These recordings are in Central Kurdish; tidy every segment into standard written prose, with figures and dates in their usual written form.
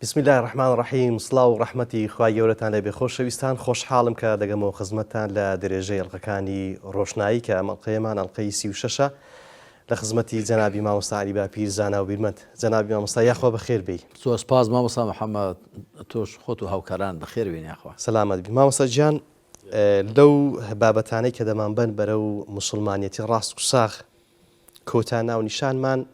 بسم الله الرحمن الرحیم. سڵاو و ڕەحمەتی خوای گەورەتان لێبێ خۆشەویستان. خۆشحاڵم کە دەگەمەوە خزمەتتان لە درێژەی ئەڵلقەکانی ڕۆژنایی کە ئەمەڵقەیەمان ئەڵلقەی 36 لە خزمەتی جەنابی مامۆستا عەلی باپیر زانا و بیرمەند. جەنابی مامۆستا یاخوا بەخێر بێی. سپاس مامۆستا محەممەد، تۆش خۆت و هاوکاران بەخێر بێن یاخوا. سەلامەت بی مامۆستا گیان. لەو بابەتانەی کە دەمانبەن بەرەو موسڵمانیەتی ڕاست و ساغ کۆتا ناو نیشانمان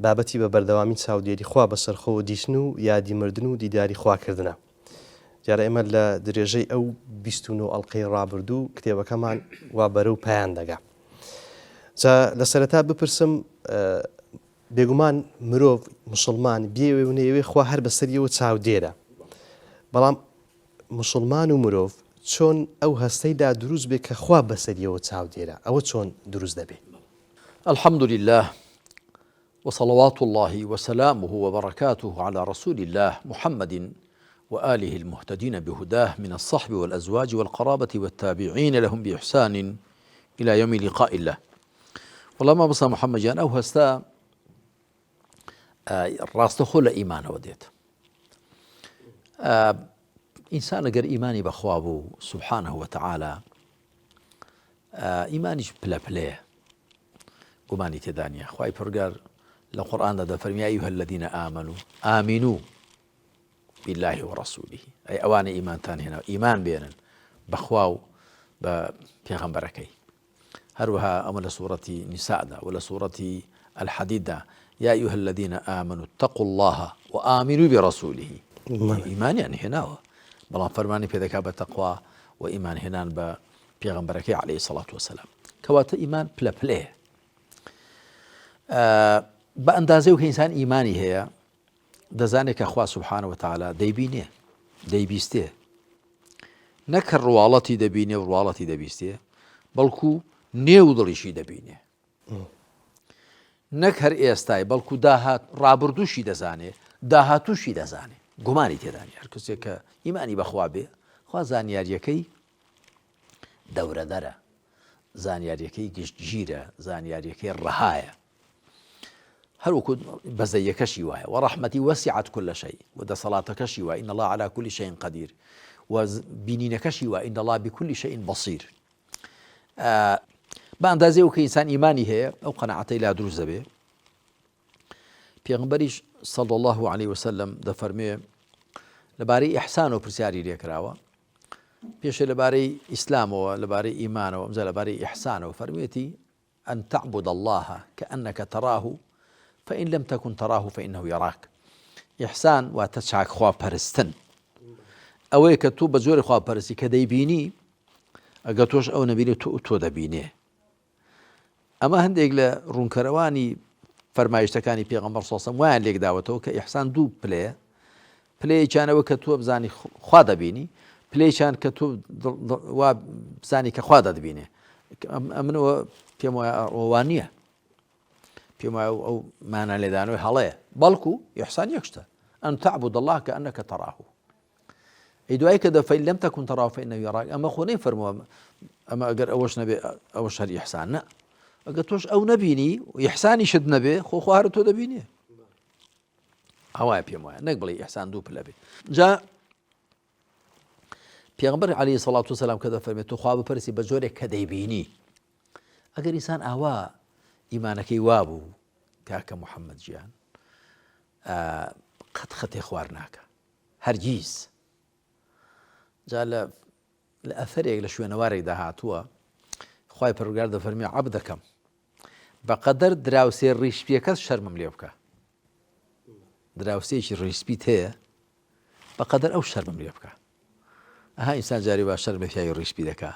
بابەتی بە بەردەوامی چاودێری خوا بەسەرخۆ و دیشن و یادی مردن و دیداری خواکردنە. دیارە ئێمە لە درێژەی ئەو 29 ئەڵلقەی ڕابردوو کتێبەکەمان وا بەرەو پایان دەگا. جا لە سەرەتا بپرسم بێگومان مرۆڤ موسڵمان بێوێ و نەیەوێ خوا هەر بەسەریەوە چاودێرە، بەڵام موسڵمان و مرۆڤ چۆن ئەو هەستەیدا دروست بێت کە خوا بەسەریەوە چاودێرە، ئەوە چۆن دروست دەبێت؟ الحمد لله وصلوات الله وسلامه وبركاته على رسول الله محمد وآله المهتدين بهداه من الصحب والأزواج والقرابة والتابعين لهم بإحسان إلى يوم لقاء الله. والله ما بصى محمد جان أو هستا راستخو لإيمان وديت إنسان أجر إيماني بخوابه سبحانه وتعالى إيمانيش بلا بلاه قماني تدانيا خواهي فرقار القرآن هذا فرمي أيها الذين آمنوا بالله ورسوله، أي أوان إيمان تاني هنا إيمان بينا بخواو بيغمبركي هروها أمل سورة نساء دا ولا سورة الحديد دا يا أيها الذين آمنوا اتقوا الله وآمنوا برسوله. إيمان يعني هنا بلا فرماني في ذكاء بتقوى وإيمان هنا بيغمبركي عليه الصلاة والسلام كوات إيمان بلا بلا بأندازه كإنسان إيماني هي دزانك أخوة سبحانه وتعالى ديبينه ديبيسته نكر روالتي دبينه وروالتي دبيسته بلكو نيوضلشي دبينه نكر إيستاي بلكو داهات رابردوشي دزانه داهاتوشي دزانه قماني تداني هركسي كإيماني بخوابه خوا زانياريكي دورة دره زانياريكي جيرة زانياريكي الرهاية هل وكد بزيك شيوايا ورحمتي وسعت كل شيء وده صلاتك شيوا إن الله على كل شيء قدير وبنينك شيوا إن الله بكل شيء بصير. بأندازه وكإنسان إيماني هي أو قناعتي لا دروز به پیغمبرش صلى الله عليه وسلم ده فرمي لباري إحسان وبرسياري ليكراوا بيش لباري إسلام ولباري إيمان ومزال لباري إحسان وفرميتي أن تعبد الله كأنك تراه فإن لم تكن تراه فإنه يراك. إحسان وتشعك خواب برستن أوي كتو بزور خواب برستي كديبيني أقاتوش أو نبيني تو دبيني. أما هنديك لرونكرواني فرمايشتكاني بيغمبر صلى الله عليه وسلم وين ليك دعوته كإحسان دو بلاي كان وكتو بزاني خوا دبيني بلاي كان كتو وبزاني كخوا دبيني أمنو في موانيه فيما أو معنى لذانه هلايا بلكو إحسان يكشته أن تعبد الله كأنك تراه إدواء كذا فإن لم تكن تراه فإنه يراك. أما خونين فرموا أما أجر أوش نبي أوش هالي إحسان لا أجتوش أو نبيني وإحساني شد نبي خو هارتو نبيني هواي بيمويا نقبل إحسان دوب لبي جاء پیغمبر عليه الصلاة والسلام كذا فرميتو خواب برسي بجوري كديبيني أجر إنسان أوا إيمانك وابو كاك محمد جيان قد خطي خوارناك هرجيز جاء لأثريك لشوية نوارك دهاتوا خواهي پروردگار ده فرمي عبدكم بقدر دراوسي الريش بيكس شرمم ليبكا دراوسيش الريش بيت هي بقدر أو شرمم ليبكا ها إنسان جاري با شرم فيها الريش بيدكا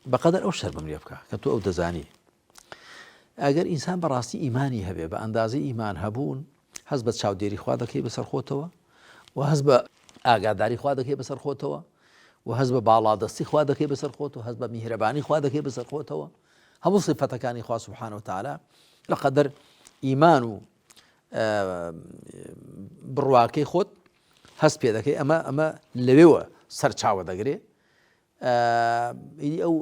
بقدر أو شرمم ليبكا كتو أو دزاني ئەگەر ئینسان بەڕاستی ئیمانی هەبێ بە ئەندازەی ئیمان هەبوون هەز بە چاودێری خوا دەکەی بەسەر خۆتەوە و هەز بە ئاگاداری خوا دەکەی بەسەر خۆتەوە و هەز بە باڵادەستی خوا دەکەی بەسەر خۆت و هەز بە میهرەبانی خوا دەکەی بەسەر خۆتەوە هەموو صفەتەکانی خوا سوبحانەهو وتەعالا لەقەدەر ئیمان و بڕواکەی خۆت هەست پێ دەکەی ئەمە لەوێوە سەرچاوە دەگرێ ئەو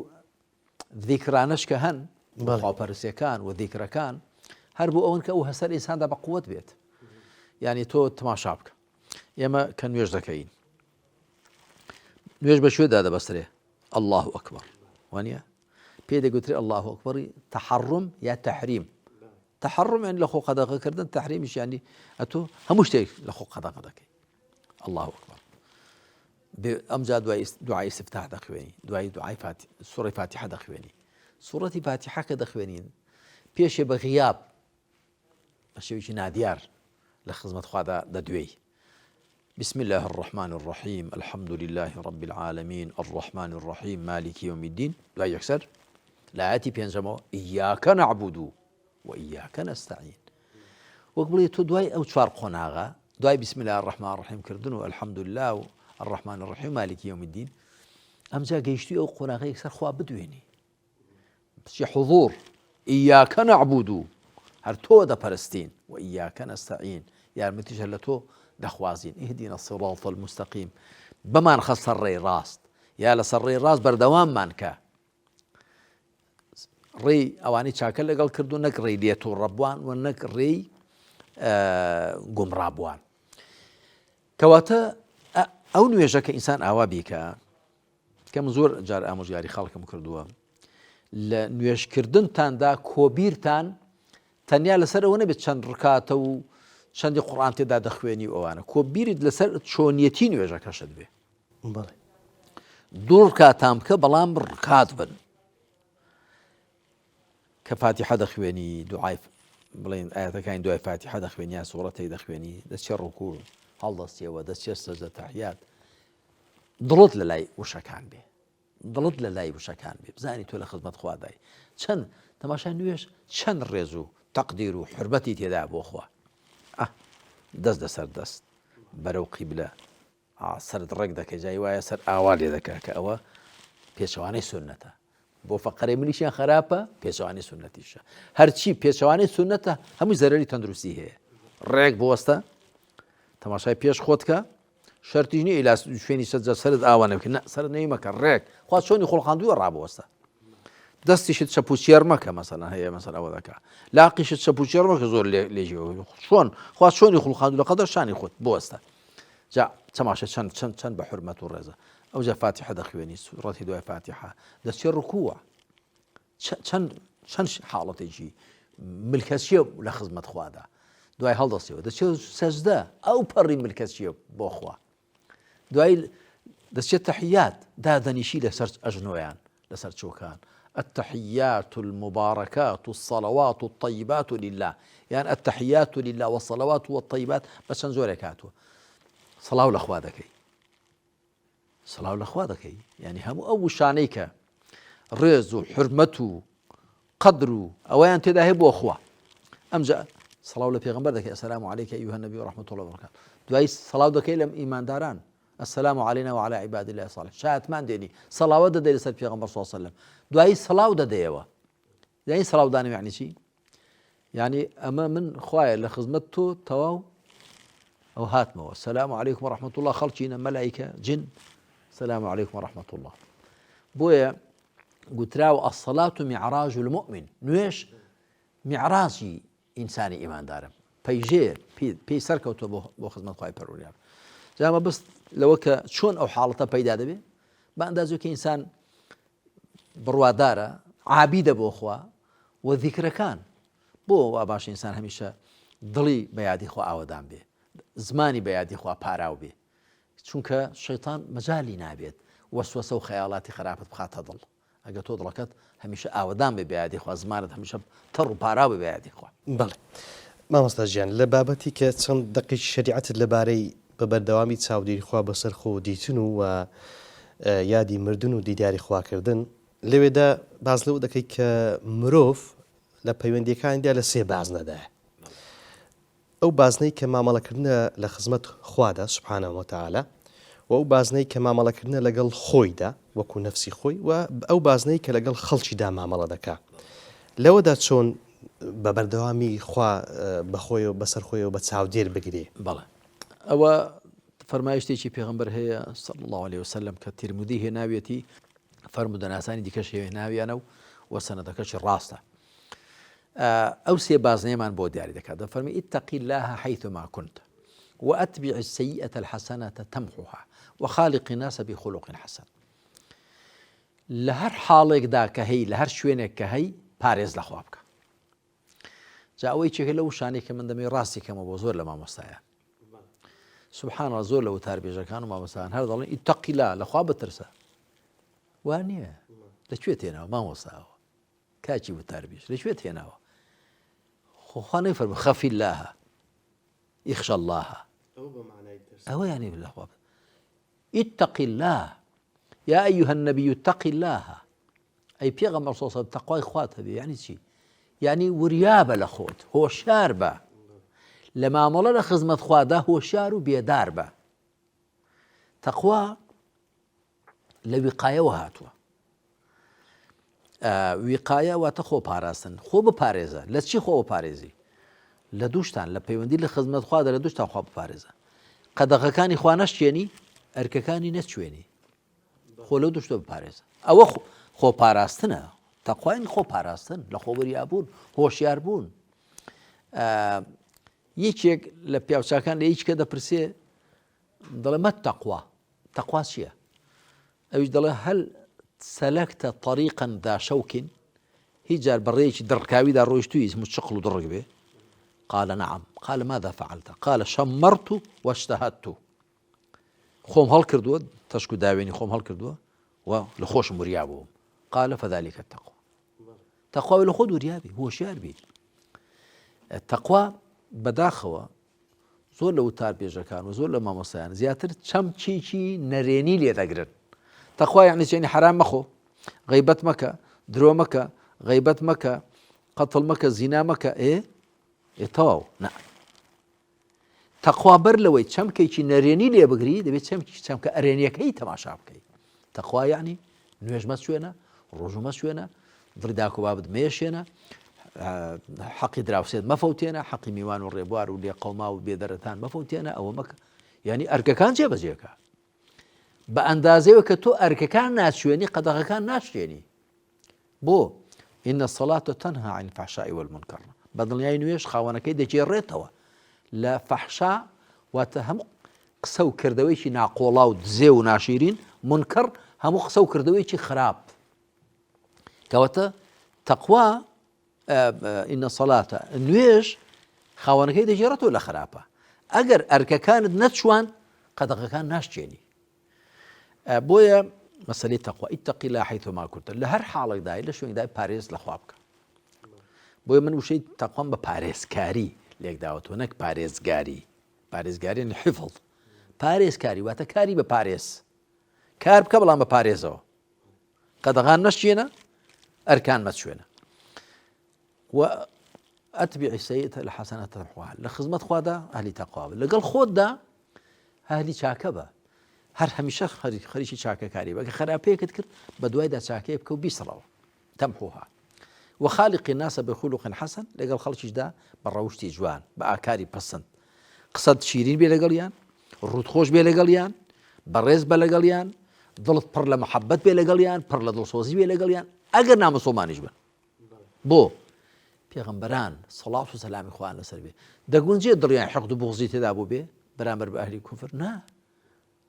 ذیکرانەش کە هەن خواپەرستیەکان و ذیکرەکان هەر بۆ ئەوەن کە ئەو هەسەر ئینساندا بە قووەت بێت يعني تۆ تەماشا بکە ئێمە کە نوێژ دەکەین نوێژ بە شوێدا دەبەسترێ الله ئەکبەر وانە پێ دەگوترێ الله ئەکبەری تەحەڕم یا تەحریم تەحەڕم یان لە خۆ قەدەغەکردن تەحریمیش ینی ئەتۆ هەموو شتێک لە خۆ قەدەغە دەکەی الله ئەکبەر ئەمجا دوعای استفتاح دەخوێنی دوای دوعای سوڕەی فاتحە دەخوێنی سوڕەتی فاتحە کە دەخوێنین پێشێ بە غیاب بە شێوێکی نادیار لە خزمەت خوادا دەدوێی بسم الله الرحمن الرحيم الحمد لله رب العالمين الرحمن الرحيم مالك يوم الدين لا يكسر لا يأتي بينجمو إياك نعبد وإياك نستعين وقبل تدواي أو تشار قناغا دواي بسم الله الرحمن الرحيم كردنو الحمد لله الرحمن الرحيم مالك يوم الدين أمجا قيشتي أو قناغا يكسر خوا بدويني بشي حضور إياك نعبد هرتو دا برستين وإياك نستعين يا المتجه لتو دخوازين اهدنا الصراط المستقيم بمان خص الري راست يا لسري راست بردوام مانكا ري اواني شاكل لقال كردو نك ري ليتو ربوان ونك ري قم رابوان كواتا او نويجك انسان اوابيكا كمزور جار امو جاري خالكم كردوها لنويج كردن تان دا كوبير تان تنيا لسر ونبت چند ركاتو چەندی قورآن تێدا دەخوێنی ئەوانە کۆ بیرت لەسەر چۆنیەتی نوێژەکەشت بێ دوو ڕکاتام بکە بەڵام ڕکات بن کە فاتحە دەخوێنی دوعای بڵێن ئاەتەکانی دوای فاتحە دەخوێنی یا سوڕەتەی دەخوێنی دەچێ ڕوکوع هەڵدەستیەوە دەچێ سەجدە تەحیات دڵت لە لای وشەکان بێ دڵت لە لای وشەکان بێ بزانی تۆ لە خزمەت خوادای چەند تەماشای نوێژ چەند ڕێز و تەقدیر و حورمەتی تێدا بۆ خوا دەست دەسەر دەست بەرەو قیبلە سەرت ڕێک دەکەی جای وایە سەر ئاوا لێ دەکا کە ئەوە پێچەوانەی سونەتە بۆ فەقەرەی منیشیان خراپە پێچەوانەی سونەتیشە هەرچی پێچەوانەی سونەتە هەمووی زەرەری تەندروستی هەیە ڕێک بوەستە تەماشای پێش خۆتکە شەرتیش نییە ئیلا شوێنی سەجدە سەرت ئاوا نەبکە سەر نەی مەکە ڕێک خوا چۆنی خوڵقاندووە ڕابوەستە دەستیشت چەپوچێر مەکە مەسەڵەن هەیە مەسەڵ ئەوە دەکا لاقیشت چەپوچێر مەکە زۆر لێژێەوە چۆن خوا چۆنی خوڵقاندوو لە قەدەر شانی خۆت بوەستە جا تەماشا چەند بە حورمەت و ڕێزە ئەوجا فاتحە دەخوێنی سوڕەتی دوای فاتحە دەچێ ڕوکووە چەند حاڵەتێکی ملکەچیە لە خزمەت خوادا دوای هەڵدەستیەوە دەچێت سەجدە ئەو پەڕی ملکەچیە بۆ خوا دوای دەچێت تەحیات دادەنیشی لەسەر ئەژنۆیان لەسەر چۆکان التحيات المباركات الصلوات الطيبات لله يعني التحيات لله والصلوات والطيبات بس زوركاتو صلاة الأخوة ذكي صلاة الأخوة ذكي يعني هم أول شانيك رزو حرمته قدره أوان تذهب أخوة أمجأ صلاة البيغمبر ذكي السلام عليك أيها النبي ورحمة الله وبركاته دعي صلاة ذكي لم إيمان داران السلام علينا وعلى عباد الله الصالحين شاهد ما ديني صلاة دي لسال البيغمبر صلى الله عليه وسلم دعي صلاة ديوا يعني صلاة داني يعني شيء يعني أما من خوايا لخدمته تواو أو هاتمه السلام عليكم ورحمة الله خلقنا ملائكة جن السلام عليكم ورحمة الله بويا قلت راو الصلاة معراج المؤمن نويش معراجي إنساني إيمان دارم بيجي بي سركوتو بو خدمة خوايا برولياب زي ما بس لو شون أو حالته بيدا دبي بأندازو كإنسان بروادارة عابدة بو خوا والذكر كان بو باش إنسان هميشه ضلي بيادي خوا آودان بي زماني بيادي خوا باراو بي چونکە شەیطان مەجالی نابێت وەسوەسە و خەیاڵاتی خراپت بخاتە دڵ ئەگە تۆ دڵەکەت هەمیشە ئاوەدان بێ بەیادی خوا زمانت هەمیشە تەڕ و پارا بێ بەیادی خوا. بەڵێ مامۆستا گیان لە بابەتی کە چەند دقیقی شریعەتت لەبارەی بە بەردەوامی چاودێری خوا بەسەر خۆ دیتن و یادی مردن و دیداری خواکردن لەوێدا باز لەو دەکەی کە مرۆڤ لە پەیوەندیەکانیدا لە سێ بازنەدایە. ئەو بازنەی کە مامەڵەکردنە لە خزمەت خوادا سوبحانەهو وتەعالە و ئەو بازنەی کە مامەڵەکردنە لەگەڵ خۆیدا وەکو نەفسی خۆی و ئەو بازنەی کە لەگەڵ خەڵکیدا مامەڵە دەکا لەوەدا چۆن بە بەردەوامی خوا بەخۆی و بەسەر خۆی و بە چاودێر بگرێ. بەڵێ ئەوە فەرمایشتێکی پێغەمبەر هەیە صلی الله عليه وسلم کە تیرمودی هێناوێتی فەرمودەناسانی دیکەش هێناویانە و سەنەدەکەشی ڕاستە. ئەو سێ بازنەیەمان بۆ دیاری دەکات دەفەرمی ئیتەقی الله حەیثما کونت وأتبع السيئة الحسنة تمحها وخالق الناس بخلق حسن. لهر حالك دا كهي لهر شوينك كهي باريز لخوابك. جاء أوي شيء لو شانك من دمي راسي كما بزور لما مستعان. سبحان الله زور لو تربية كانوا ما مستعان هذا الله اتق الله لخواب ترسى. وانية لشويت هنا ما مستعان. كاتي بالتربية لشويت هنا. خاني فرب خفي الله يخشى الله. أو يعني بالأخواب. اتق الله يا أيها النبي اتق الله. أي بيغمر صلى الله عليه وسلم تقوى إخوات هذه يعني شيء. يعني وريابة لخوت هو شاربة لما عمل خدمة خواده هو شارو بيداربة تقوى لوقاية وهاتوا وقاية وتخو باراستن خو بباريزة لا تشي خو بباريزي لدوشتان لبيوندي لخدمة خواده لدوشتان خو بباريزة قد غكاني خوانش يعني أرككاني نتشويني خو لدوشتو بباريزة أو خو باراستنه تقوى إن خو باراستن لخو وريابون هو شياربون يشيك لبياوسا كان ليش كده برسي ضل ما التقوى تقوى شيء أيش ضل هل سلكت طريقا ذا شوك هيجار بريش دركاوي ذا رويشتوي اسمه الشقل درج به قال نعم قال ماذا فعلت قال شمرت واجتهدت خوم هالكردوا تشكو داويني خوم هالكردوا ولخوش مريابهم قال فذلك التقوى تقوى لخود وريابي هو شاربي التقوى بداخوة زول لو تربية كان وزول لما مصيان زياتر كم شيء نريني لي ذكرن تقوى يعني حرام مخو غيبة مكة درو مكة غيبة مكة قتل مكة زنا مكة إيه تواو نعم تقوى برلوي كم شيء نريني لي بقري دبي كم كأريني كي تماشى بكي تقوى يعني نوج مسوينا رجو مسوينا ضرداكو بابد ميشينا حقي دراوسيد ما فوتينا حقي ميوان والريبوار واللي قوما وبيدرتان ما فوتينا أو مك يعني أرككان جيب زيكا بأندازي وكتو أرككان ناس شويني قد كان ناس شويني بو إن الصلاة تنهى عن الفحشاء والمنكر بدل يعني ويش خوانا كيدا جيريتوا لا فحشاء وتهم قسو كردويشي ناقولا ودزيو ناشيرين منكر هم قسو كردويشي خراب كواتا تقوى إن الصلاة نويش خوانا كيدا جيرتو ولا خرابة أجر أرككان نتشوان قد كان ناس جيني بويا مسألة تقوى اتق الله حيث ما كنت لهر حالك داي لشوين داي باريس لخوابك بويا من وشي تقوى بباريس كاري ليك داوت هناك باريس كاري يعني حفظ باريس كاري واتا كاري بباريس كارب قبل ما باريسو قد غان نشينا أركان متشوينا وأتبع السيئة الحسنة تمحوها لخدمة خوادا أهلي تقوى لقل خود دا أهلي شاكبة هر هميشه خريشي شاكا كاري بقى خرابيه كتكر بدواي دا شاكا يبكو بيسروا تمحوها وخالق الناس بخلق حسن لقل خلشش دا بروشتي جوان بقى كاري بسند قصد شيرين بي لقليان الرود خوش بي لقليان بريز بي لقليان ضلت پر لمحبت بي لقليان پر لدل صوزي بي لقليان اگر نام صومان يجبن بو پیغمبران صلاة و سلام اخوان لسر بي دقون جي دريان حقد بغزي تدابو بي برامر بأهلي كفر نا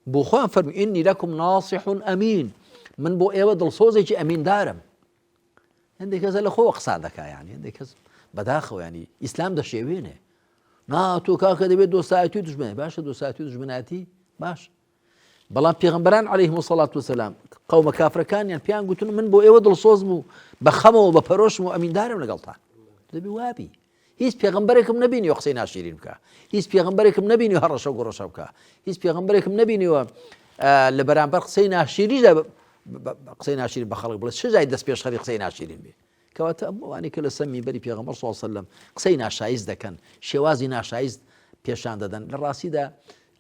بو خوان فرمي إني لكم ناصح أمين من بو إيوة دل صوزي أمين دارم عندي كذا لخو أقصادك يعني عندي كذا بداخو يعني إسلام ده شيء وينه نا تو كاكا دي دو ساعتي دجمنه باش دو ساعتي دجمناتي باش بلان پیغمبران عليهم الصلاة والسلام قوم كافر كان يعني بيان قلت من بو إيوة دل صوزمو بخمو ببروشمو أمين دارم لقلطان ده بوابي هیچ پیغمبرێکم نبینی و قسەی ناشرین بکە هیچ پیغمبرێکم نبینی و هەڕەشە و گۆڕەشە بکە هیچ پیغمبرێکم نبینی و لە بەرامبەر قسەی ناشرینە قسەی ناشرین بە خەڵک بڵێ چ جای دەست پێشخەری قسەی ناشرین بێ کەواتە ئەوانەی کە لە سەر میبەری پێغەمبەر صلی الله علیه وسلم قسەی ناشایست دەکەن شێوازی ناشایست پێشان دەدەن لە ڕاستیدا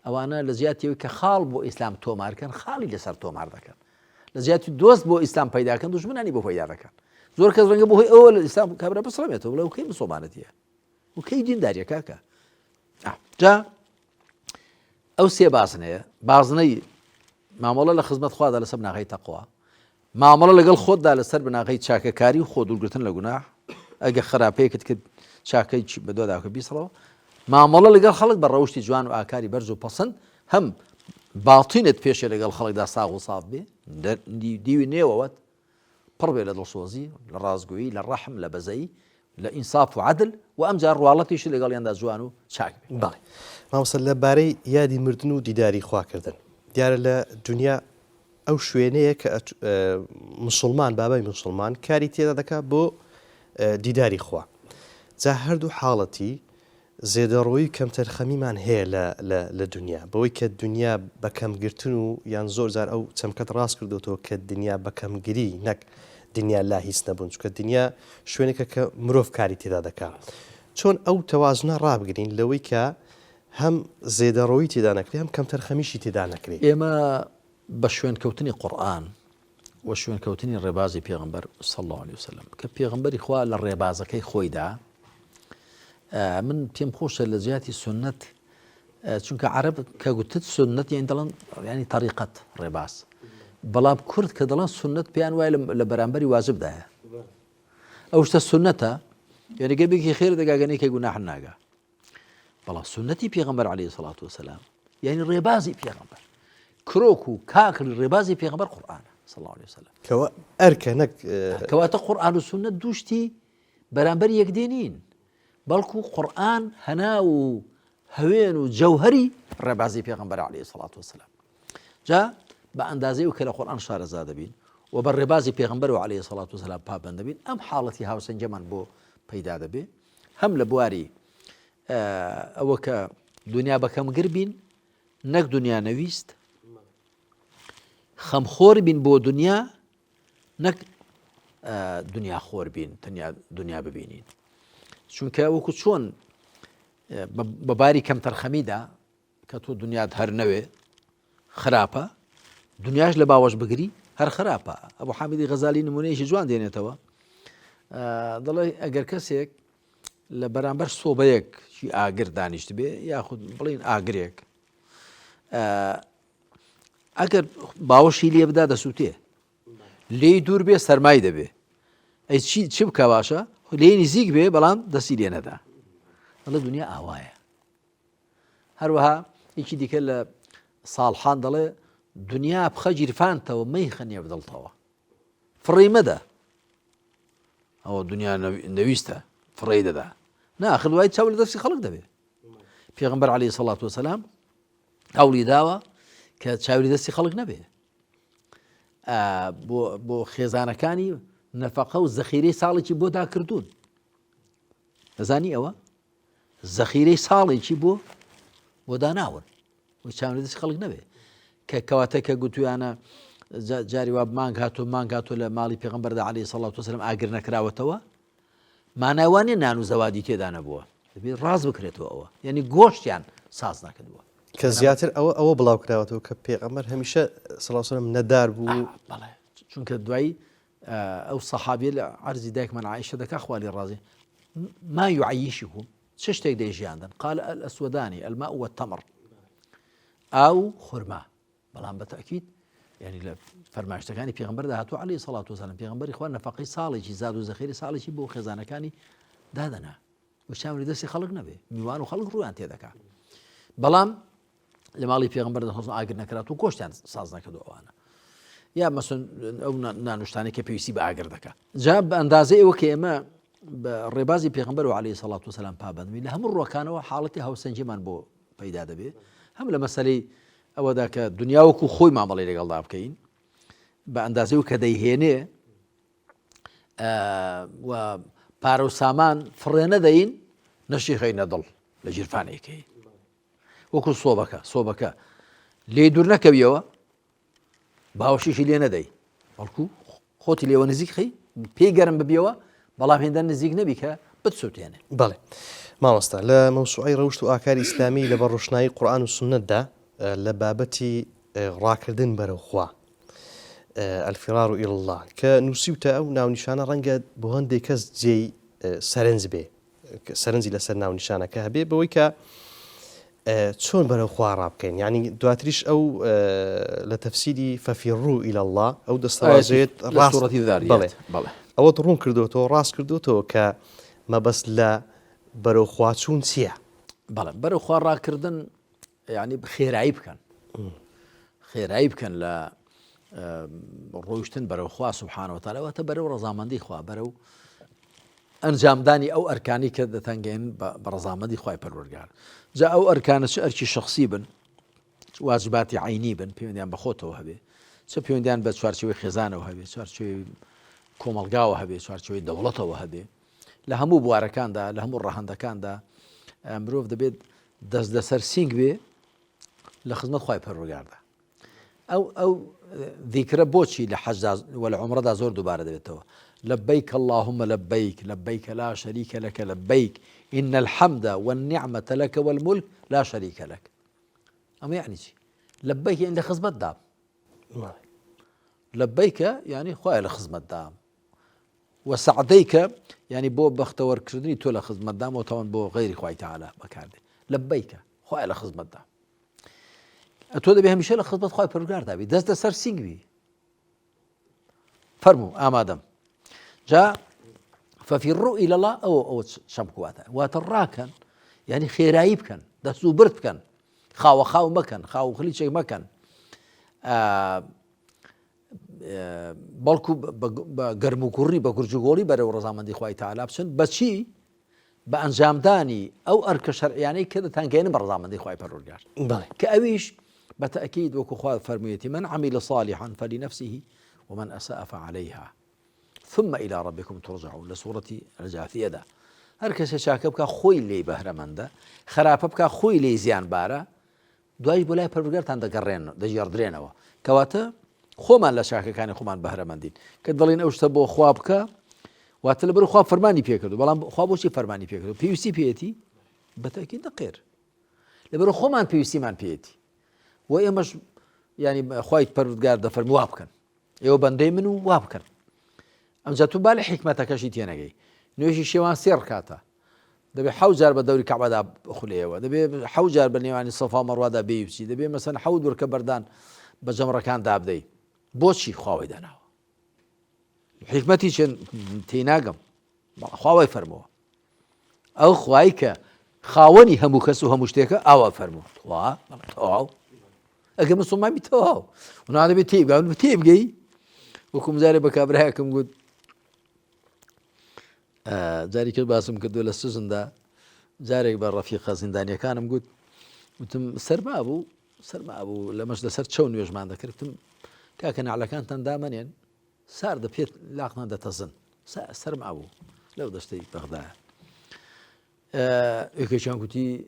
ئەوانە لە زیاتیەوەی کە خاڵ بۆ ئیسلام تۆمارکەن خاڵی لەسەر تۆمار دەکەن لە زیاتی دۆست بۆ ئیسلام پەیداکەن دوژمنانی بۆ پەیدا دەکەن زۆر کەس ڕەنگە بۆ هۆی ئەوە لە ئیسلام کابرا بسڵەمێتەوە بڵێ کەی مسڵمانەتیە وكي دين داريا كاكا جا أو سي بازنية بازني معاملة لخدمة خوادا لسبنا غي تقوى معاملة لقل خود دا لسربنا غي شاكا كاري وخود ولقلتن لقناح أجا خرابي كتكد شاكا بدو داوكا بيسرو مامەڵە لەگەڵ خەڵک بە ڕەوشی جوان و ئاکاری بەرز و پەسەند هەم باڵتینت پێشێ لەگەڵ خەڵکدا ساغ و ساف بێ دیوی نێوەوەت پڕ بێ لە دڵسۆزی لە ڕازگویی لە ڕەحم لە بەزەی لە ئینساف و عەدل و ئەمجار ڕواڵەتیشی لەگەڵیاندا جوان و چاک بێ. بەڵێ مامۆستا لەبارەی یادی مردن و دیداری خواکردن دیارە لە دنیا ئەو شوێنەیە کە مسلمان بابای مسلمان کاری تێدا دەکات بۆ دیداری خوا جا هەردوو حاڵەتی زێدەڕۆیی کەمتەرخەمیمان هەیە لە دنیا بەوەی کە دنیا بەکەمگرتن و یان زۆر جار ئەو چەمکەت ڕاست کردوەوە کە دنیا بەکەمگری نەک دنیا لا هیچ نەبوون چکە دنیا شوێنێکە کە مرۆڤ کاری تێدا دەکات چۆن ئەو تەوازنە ڕابگرین لەوەی کە هەم زێدەڕۆیی تێدا نەکرێ هەم کەمتەرخەمیشی تێدا نەکرێ. ئێمە بە شوێنکەوتنی قورئان و شوێنکەوتنی ڕێبازی پێغەمبەر صلی الله علیه وسلم کە پێغەمبەری خوا لە ڕێبازەکەی خۆیدا من پێم خۆشە لە جیاتی سنت چونکە عەرەب کە گوتت سنت یعنی دەڵێن ینی طریقەت ڕێباز بەڵام کورد کە دەڵێن سنت پێیان وایە لە بەرامبەری واجبدایە ئەو شتە سنەتە یعنی گەبێکی خێر دەگاگەنەی کە گوناح ناگا بەڵام سنەتی پێغەمبەر عەلەیهی سەڵات وسەلام یعنی ڕێبازی پێغەمبەر کرۆک و کاکری ڕێبازی پێغەمبەر قورئانە صلی الله علیه وسلم کەوە ئەرکە نەک کەواتە قورئان و سنت دووشتی بەرامبەر یەکدێنین بەڵکو قورئان هەنا و هەوێن و جەوهەری ڕێبازی پێغەمبەر عەلەیهی سەڵات وسەلام جا بە ئەندازەی و کە لە قورئان شارەزا دەبین و بە ڕێبازی پێغەمبەر و عەلەیهی سەڵات وسەلام پابەند دەبین ئەم حاڵەتی هاوسەنجەمان بۆ پەیدا دەبێ هەم لە بواری ئەوە کە دنیا بەکەمگر بین نەک دنیا نەویست خەمخۆر بین بۆ دنیا نەک دنیا خۆر بین تەنیا دنیا ببینین چونکە وەکو چۆن بە باری کەمتەرخەمیدا کە تۆ دنیات هەر نەوێ خراپە دنیاش لە باوەش بگری هەر خراپە. ئەبوو حامیدی غەزالی نمونەیەکی جوان دێنێتەوە دەڵێ ئەگەر کەسێک لە بەرامبەر سۆبەیەکی ئاگر دانیشت بێ یاخود بڵین ئاگرێک ئەگەر باوەشی لێ بدا دەسووتێ لێی دوور بێ سەرمای دەبێ ئەی چی بکە باشە لێی نزیک بێ بەڵام دەستی لێ نەدا دەڵێ دنیا ئاوایە. هەروەها یەکی دیکە لە ساڵحان دەڵێ دنیا بخە گیرفانتەوە مەی خەنیە بدڵتەوە فڕی مەدە ئەوە دنیا نەویستە فڕی دەدا ناخر دوای چاو لە دەستی خەڵک دەبێ. پێغەمبەر عەلەیهی سەڵات وسەلام هەوڵی داوە کە چاوری دەستی خەڵک نەبێ بۆ خێزانەکانی نەفەقە و زەخیرەی ساڵێکی بۆ داکردوون دەزانی ئەوە زەخیرەی ساڵێکی بۆ داناون و چاوری دەستی خەڵک نەبێ کە کەواتە کە گوتویانە جاری وا مانگ هاتۆ لە ماڵی پێغەمبەردا عەلەیهی سەڵات وسەلام ئاگر نەکراوەتەوە ماناوانێ نان و زەوادی تێدا نەبووە دەبێت ڕاز بکرێتەوە ئەوە یعنی گۆشتیان ساز نەکردووە کە زیاتر ئەوە بڵاو کراوەتەوە کە پێغەمبەر هەمیشە سەڵاو عەلەیهی وسەلەم نەدار بوو بەڵێ چونکە دوایی ئەو سەحابیە لە عەرزی دایکمان عایشە دەکا خوا لێی ڕازی ما يعيشهم چه شتێک دەیژیاندن قال الأسودان الماء والتمر ئاو خورما بەڵام بەتەکید یعنی لە فەرمایشتەکانی پێغەمبەردا هاتووە عەلەیهی سەڵات وسەلام پێغەمبەری خوا نەفەقەی ساڵێکی زاد و زەخیری ساڵێکی بۆ خێزانەکانی دادەنا و چاوری دەستی خەڵک نەبێ میوان و خەڵک ڕویان تێدەکا بەڵام لە ماڵی پێغەمبەردا ئاگر نەکرات و گۆشتیان ساز نەکردو ئەوانە یا مەسن ئەو نانوشتانی کە پێویستی بە ئاگر دەکا جا بە ئەندازەی ئەوە کە ئێمە بە ڕێبازی پێغەمبەر و عەلەیهی سەڵات وسەلام پابەندبین لە هەموو ڕۆکانەوە حاڵەتی هاوسەنجیمان بۆ پەیدا دەبێ هەم لە مەسەلەی ئەوەدا کە دنیا وەکو خۆی مامەڵەی لەگەڵدا بکەین بە ئەندازەی و کە دەیهێنێ و پارە و سامان فڕێ نەدەین نەشی خەینە دڵ لە ژیرفانێکی وەکو سۆبەکە لێ دوور نەکەویەوە باوەشیشی لێ نەدەی بەڵکو خۆتی لێوە نزیک خەی پێی گەرم ببیەوە بەڵام هێندە نزیک نەبی کە بتسووتێنێ. بەڵێ مامۆستا لە مەوسوعەی ڕەوشت و ئاکاری ئیسلامی لە بەڕۆشنایی قورئان و سونەتدا لە بابەتی ڕاکردن بەرەو خوا الفرار إلى الله کە نووسیوتە ئەو ناونیشانە ڕەنگە بۆ هەندێک کەس جێی سەرنج بێ سەرنجی لەسەر ناونیشانەکە هەبێ بەوەی کە چۆن بەرەو خوا ڕابکەین یعنی دواتریش ئەو لە تەفسیری فەفیڕوو إلى الله ئەو دەستەواژێت بەڵێ ئەوەت ڕوون کردوەوە ڕاست کردوەوە کە مەبەست لە بەرەو خواچوون چییە بەڵێ بەرەو خوا ڕاکردن یعنی خێرایی بکەن خێرایی بکەن لە ڕۆیشتن بەرەو خوا سوبحانەوە وتعالە واتە بەرەو ڕەزامەندی خوا بەرەو ئەنجامدانی ئەو ئەرکانی کە دەتەنگێن بە ڕەزامەندی خوای پەروەردگار جا ئەو ئەرکانە چ ئەرکی شخصی بن واجباتی عینی بن پەیوەندیان بە خۆتەوە هەبێ چ پەیوەندیان بە چوارچێوەی خێزانەوە هەبێ چوارچێوەی کۆمەڵگاوە هەبێ چوارچێوەی دەوڵەتەوە هەبێ لە هەموو بوارەکاندا لە هەموو ڕەهەندەکاندا مرۆڤ دەبێت دەست لەسەر سینگ بێ لە خزمەت خوای پەروەردگاردا ئەو ذیکرە بۆچی لە حەجدا و لە عومرەدا زۆر دووبارە دەبێتەوە لبيك اللهم لبيك لبيك لا شريك لك لبيك إن الحمد والنعمة لك والملك لا شريك لك أما يعني شي لبيك يعني لخزمة دام لبيك يعني خويا لخزمة دام وسعديك يعني بو بختور كردني تو لخزمة دام وطبعا بو غير خوي تعالى بكارده لبيك خويا لخزمة دام أتود بهم شيء لخزمة خويا برجار دابي دست سر سينجبي فرمو آمادم جاء ففروا إلى الله أو شبكواتا واتراكن يعني خيرايب كان دسو برد كان خاو مكان خاو خلي شيء مكان بالكو بقرمو كوري بقرجوغولي برا ورزامندي خوي تعالى بسن بشي بأنجام داني أو أرك شرع يعني كذا تنقين برزامندي خوي برورجار كأويش بالتأكيد وكو خوي فرميتي من عمل صالحا فلنفسه ومن أساء فعليها ثم إلى ربكم ترجعون لسورة الجاثية ده هركس شاكب كا خوي لي بهرمنده خراب بكا خوي لي زيان بارا دواج بولاي برجرت عند قرين دجير درينوا كواتا خومان لا شاك كان خومان بهرمندين كدلين اوش تبو خوابك واتلبر خواب فرماني بيكردو بلان خوابو شي فرماني بيكردو بي سي بيتي بالتاكيد دقير لبر خومان بي سي مان بيتي ويمش يعني خويت برجر ده فرموابكن يو بندي منو وابكن ام جاتو بالي حكمتك شي تينغي نوشي شيوان سير كاتا دبي حوجار بدوري كعبه دا خليه دبي حوجار بنيواني صفا مروه دا بيوسي دبي مثلا حود وركبردان بجمره كان دابدي بوشي خواوي دانا حكمتي شن تيناقم خواوي فرمو او خوايك خاوني همو كسو هموشتيك او فرمو وا او اگه مسلمان بيتو ونادي بتيب قال بتيب جاي وكم زاري بكابرهاكم قد جاري كل باسم كدو للسجن دا جاري بالرفيقة زندانية كان قلت وتم سر ما أبو لمش ده سر تشون يجمع ذكر تم كأكن على كان تندامن يعني صار ده بيت لاقنا ده تزن سر ما أبو لو دشتي بغداد إيش قلتي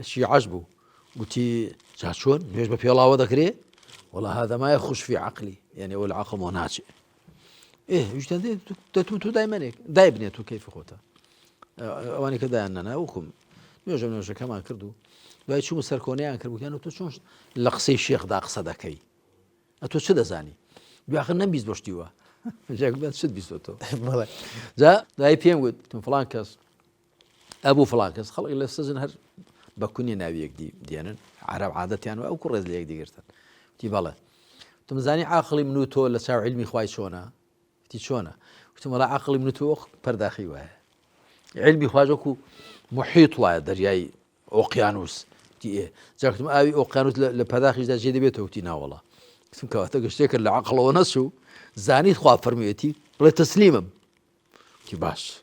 شيء عجبه قلتي شون يجمع في الله وذكره والله هذا ما يخش في عقلي يعني والعقل مو ناجئ إيه وش تندي تتوتو دائما هيك دايبني تو كيف خوته وأنا كذا أننا وكم نوجه كمان كردو داي شو مسركونيان كربو كانوا تو شون لقصي الشيخ دا قصدا كي أتو شو دزاني بآخر نبيز بشتيوا جاك بس شد بيسوتو جا داي بيم قلت تم فلانكس أبو فلانكس خلق إلا السجن هر بكوني نابيك ديانا عرب عادتي يعني أو كل رزليك دي قرتن تي بالله تم زاني عقلي منو تو لساو علمي خواي شونا شونه قلت والله عقلي من توخ برداخي واه علمي خواجوكو محيط واه درياي اوقيانوس تي ايه جاكتم ابي اوقيانوس لبرداخي دا جدي بيتو تينا والله اسم كواتا قشتك العقل ونسو زاني خوا فرميتي بلا تسليمم تي باش